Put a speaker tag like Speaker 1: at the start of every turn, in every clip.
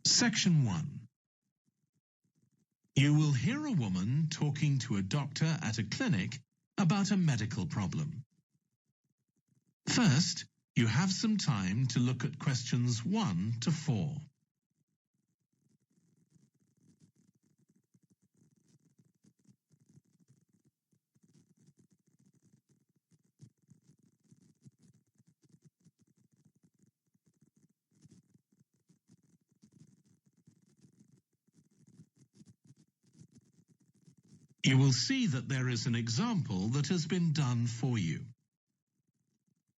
Speaker 1: Section 1. You will hear a woman talking to a doctor at a clinic about a medical problem. First, you have some time to look at questions 1 to 4. You will see that there is an example that has been done for you.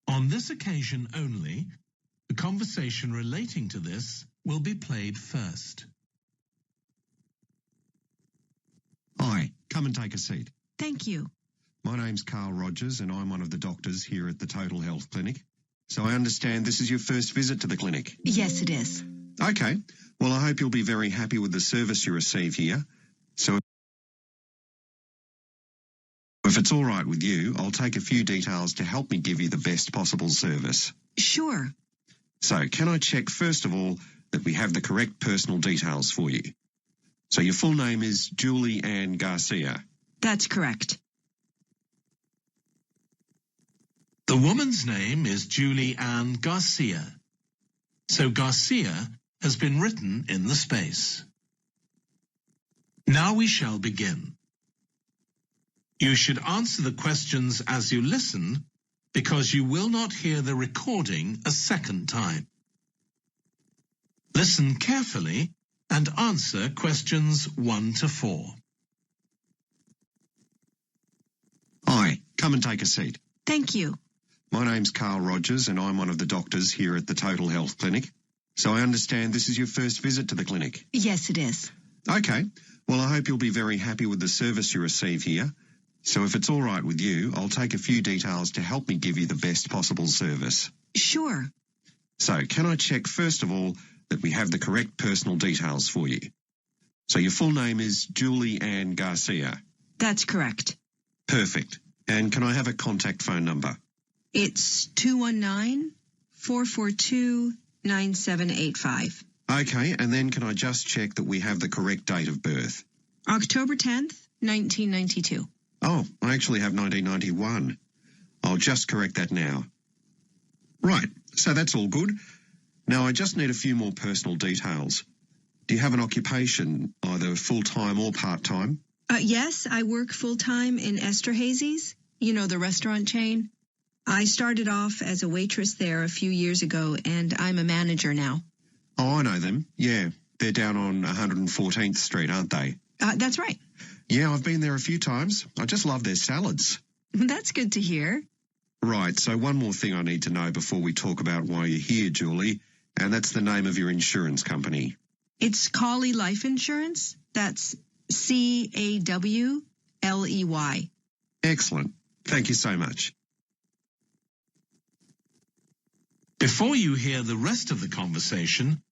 Speaker 1: On this occasion only, the conversation relating to this will be played first.
Speaker 2: Hi, come and take a seat.
Speaker 3: Thank you.
Speaker 2: My name's Carl Rogers and I'm one of the doctors here at the Total Health Clinic. So I understand this is your first visit to the clinic?
Speaker 3: Yes, it is.
Speaker 2: Okay, well I hope you'll be very happy with the service you receive here. So if it's all right with you, I'll take a few details to help me give you the best possible service.
Speaker 3: Sure.
Speaker 2: So can I check first of all that we have the correct personal details for you? So your full name is Julie Ann Garcia.
Speaker 3: That's correct.
Speaker 1: The woman's name is Julie Ann Garcia. So Garcia has been written in the space. Now we shall begin. You should answer the questions as you listen because you will not hear the recording a second time. Listen carefully and answer questions 1 to 4.
Speaker 2: Hi, come and take a seat.
Speaker 3: Thank you.
Speaker 2: My name's Carl Rogers and I'm one of the doctors here at the Total Health Clinic. So I understand this is your first visit to the clinic?
Speaker 3: Yes, it is.
Speaker 2: Okay, well I hope you'll be very happy with the service you receive here. So if it's all right with you, I'll take a few details to help me give you the best possible service.
Speaker 3: Sure.
Speaker 2: So can I check first of all that we have the correct personal details for you? So your full name is Julie Ann Garcia.
Speaker 3: That's correct.
Speaker 2: Perfect. And can I have a contact phone number?
Speaker 3: It's 219-442-9785.
Speaker 2: Okay, and then can I just check that we have the correct date of birth?
Speaker 3: October 10th, 1992.
Speaker 2: Oh, I actually have 1991. I'll just correct that now. Right, so that's all good. Now I just need a few more personal details. Do you have an occupation, either full-time or part-time?
Speaker 3: Yes, I work full-time in Esterhazy's, you know, the restaurant chain. I started off as a waitress there a few years ago, and I'm a manager now.
Speaker 2: Oh, I know them. Yeah, they're down on 114th Street, aren't they?
Speaker 3: That's right.
Speaker 2: Yeah, I've been there a few times. I just love their salads.
Speaker 3: That's good to hear.
Speaker 2: Right, so one more thing I need to know before we talk about why you're here, Julie, and that's the name of your insurance company.
Speaker 3: It's Cawley Life Insurance. That's Cawley.
Speaker 2: Excellent. Thank you so much.
Speaker 1: Before you hear the rest of the conversation,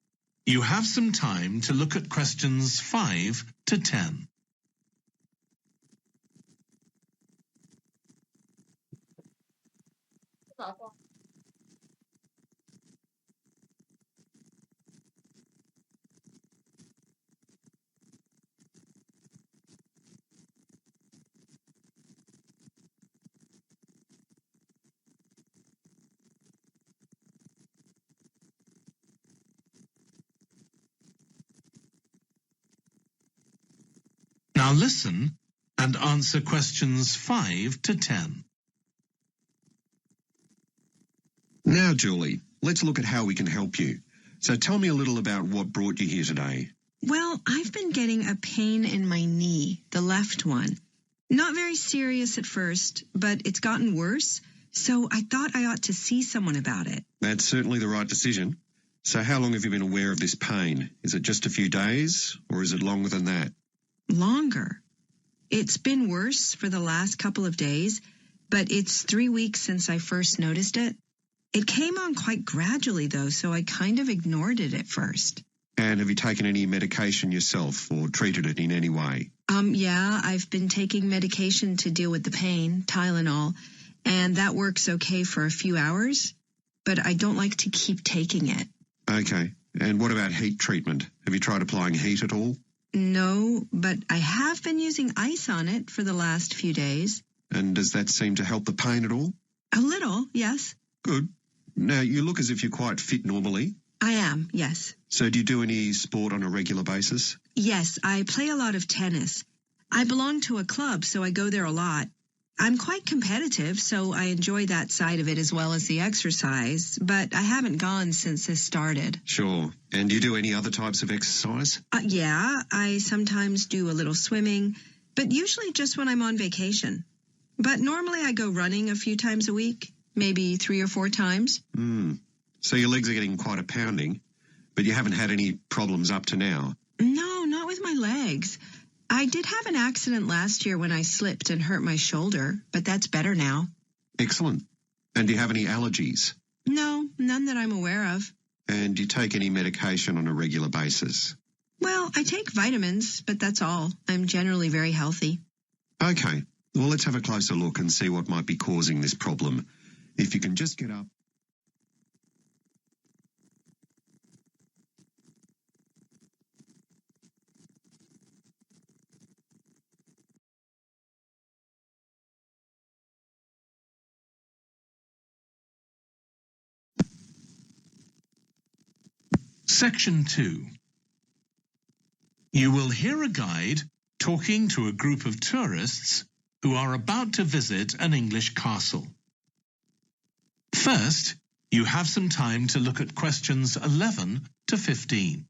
Speaker 1: you have some time to look at questions 5 to 10. Now listen and answer questions 5 to 10.
Speaker 2: Now, Julie, let's look at how we can help you. So tell me a little about what brought you here today.
Speaker 3: Well, I've been getting a pain in my knee, the left one. Not very serious at first, but it's gotten worse, so I thought I ought to see someone about it.
Speaker 2: That's certainly the right decision. So how long have you been aware of this pain? Is it just a few days, or is it longer than that?
Speaker 3: Longer. It's been worse for the last couple of days, but it's 3 weeks since I first noticed it. It came on quite gradually, though, so I kind of ignored it at first.
Speaker 2: And have you taken any medication yourself or treated it in any way?
Speaker 3: Yeah, I've been taking medication to deal with the pain, Tylenol, and that works okay for a few hours, but I don't like to keep taking it.
Speaker 2: Okay. And what about heat treatment? Have you tried applying heat at all?
Speaker 3: No, but I have been using ice on it for the last few days.
Speaker 2: And does that seem to help the pain at all?
Speaker 3: A little, yes.
Speaker 2: Good. Now, you look as if you're quite fit normally.
Speaker 3: I am, yes.
Speaker 2: So do you do any sport on a regular basis?
Speaker 3: Yes, I play a lot of tennis. I belong to a club, so I go there a lot. I'm quite competitive, so I enjoy that side of it as well as the exercise, but I haven't gone since this started.
Speaker 2: Sure. And do you do any other types of exercise?
Speaker 3: Yeah, I sometimes do a little swimming, but usually just when I'm on vacation. But normally I go running a few times a week, maybe 3 or 4 times.
Speaker 2: So your legs are getting quite a pounding, but you haven't had any problems up to now?
Speaker 3: No, not with my legs. I did have an accident last year when I slipped and hurt my shoulder, but that's better now.
Speaker 2: Excellent. And do you have any allergies?
Speaker 3: No, none that I'm aware of.
Speaker 2: And do you take any medication on a regular basis?
Speaker 3: Well, I take vitamins, but that's all. I'm generally very healthy.
Speaker 2: Okay. Well, let's have a closer look and see what might be causing this problem. If you can just get up.
Speaker 1: Section 2. You will hear a guide talking to a group of tourists who are about to visit an English castle. First, you have some time to look at questions 11 to 15.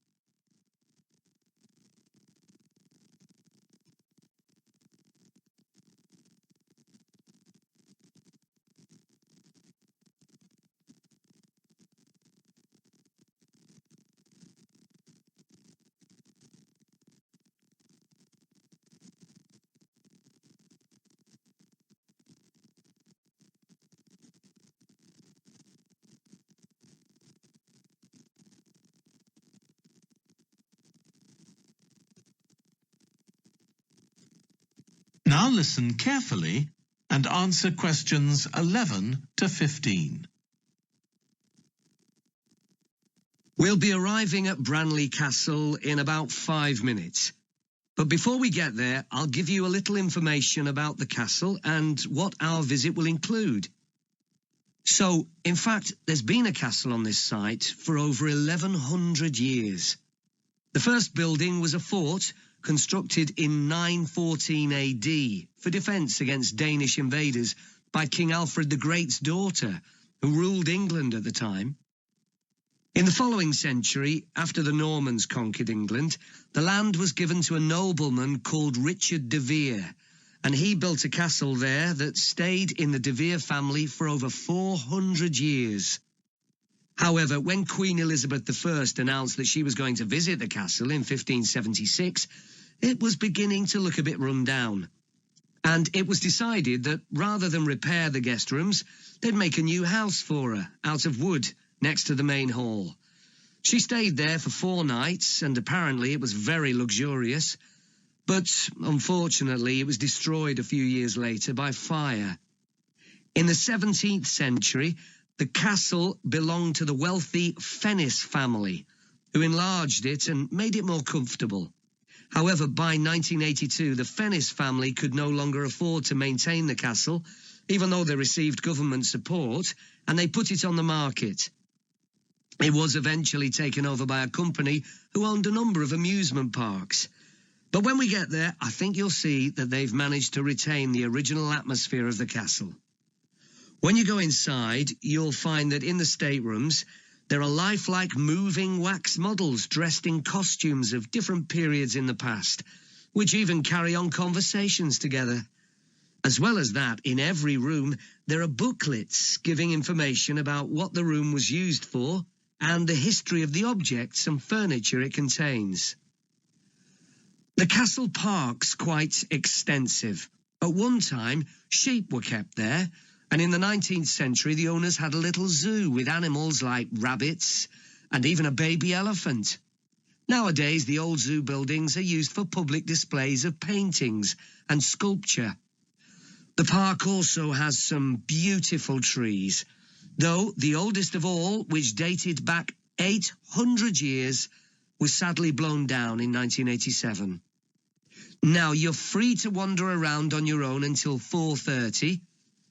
Speaker 1: Now listen carefully and answer questions 11 to 15.
Speaker 4: We'll be arriving at Branley Castle in about 5 minutes. But before we get there, I'll give you a little information about the castle and what our visit will include. So, in fact, there's been a castle on this site for over 1100 years. The first building was a fort constructed in 914 AD for defence against Danish invaders by King Alfred the Great's daughter, who ruled England at the time. In the following century, after the Normans conquered England, the land was given to a nobleman called Richard de Vere, and he built a castle there that stayed in the De Vere family for over 400 years. However, when Queen Elizabeth I announced that she was going to visit the castle in 1576, it was beginning to look a bit run down. And it was decided that rather than repair the guest rooms, they'd make a new house for her out of wood next to the main hall. She stayed there for 4 nights, and apparently it was very luxurious. But unfortunately, it was destroyed a few years later by fire. In the 17th century, the castle belonged to the wealthy Fennis family, who enlarged it and made it more comfortable. However, by 1982, the Fennis family could no longer afford to maintain the castle, even though they received government support, and they put it on the market. It was eventually taken over by a company who owned a number of amusement parks. But when we get there, I think you'll see that they've managed to retain the original atmosphere of the castle. When you go inside, you'll find that in the staterooms, there are lifelike moving wax models dressed in costumes of different periods in the past, which even carry on conversations together. As well as that, in every room, there are booklets giving information about what the room was used for and the history of the objects and furniture it contains. The castle park's quite extensive. At one time, sheep were kept there, and in the 19th century, the owners had a little zoo with animals like rabbits and even a baby elephant. Nowadays, the old zoo buildings are used for public displays of paintings and sculpture. The park also has some beautiful trees, though the oldest of all, which dated back 800 years, was sadly blown down in 1987. Now, you're free to wander around on your own until 4:30,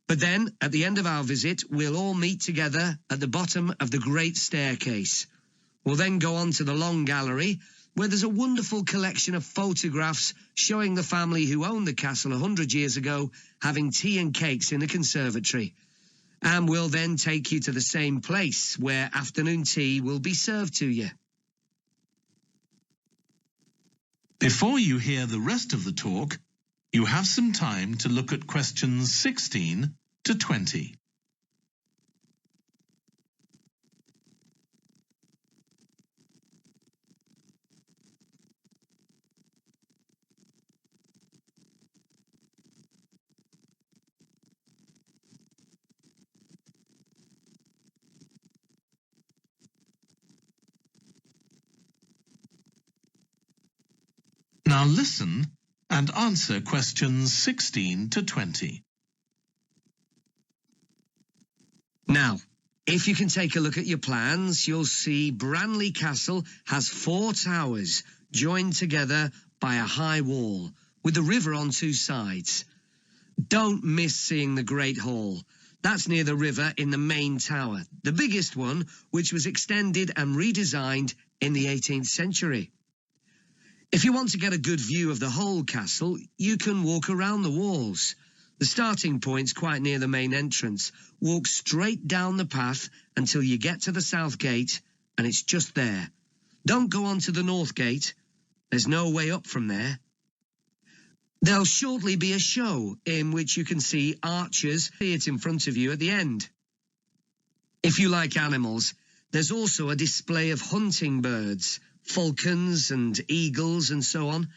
Speaker 4: but then, at the end of our visit, we'll all meet together at the bottom of the Great Staircase. We'll then go on to the Long Gallery, where there's a wonderful collection of photographs showing the family who owned the castle 100 years ago having tea and cakes in the conservatory. And we'll then take you to the same place where afternoon tea will be served to you.
Speaker 1: Before you hear the rest of the talk, you have some time to look at questions 16 to 20. Now listen and answer questions 16 to 20.
Speaker 4: Now, if you can take a look at your plans, you'll see Branley Castle has 4 towers joined together by a high wall with the river on 2 sides. Don't miss seeing the Great Hall. That's near the river in the main tower, the biggest one, which was extended and redesigned in the 18th century. If you want to get a good view of the whole castle, you can walk around the walls. The starting point's quite near the main entrance. Walk straight down the path until you get to the south gate, and it's just there. Don't go on to the north gate. There's no way up from there. There'll shortly be a show in which you can see archers see it in front of you at the end. If you like animals, there's also a display of hunting birds, falcons and eagles and so on.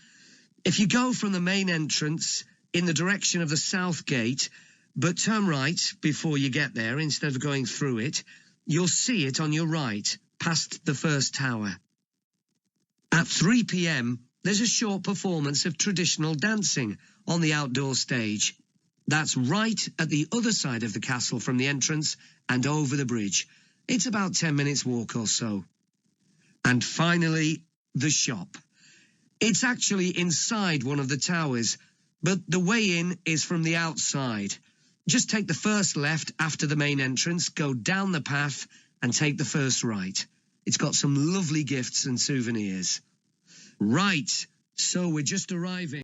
Speaker 4: If you go from the main entrance in the direction of the south gate, but turn right before you get there instead of going through it, you'll see it on your right, past the first tower. At 3 p.m, there's a short performance of traditional dancing on the outdoor stage. That's right at the other side of the castle from the entrance and over the bridge. It's about 10 minutes walk or so. And finally, the shop. It's actually inside one of the towers, but the way in is from the outside. Just take the first left after the main entrance, go down the path and take the first right. It's got some lovely gifts and souvenirs. Right, so we're just arriving.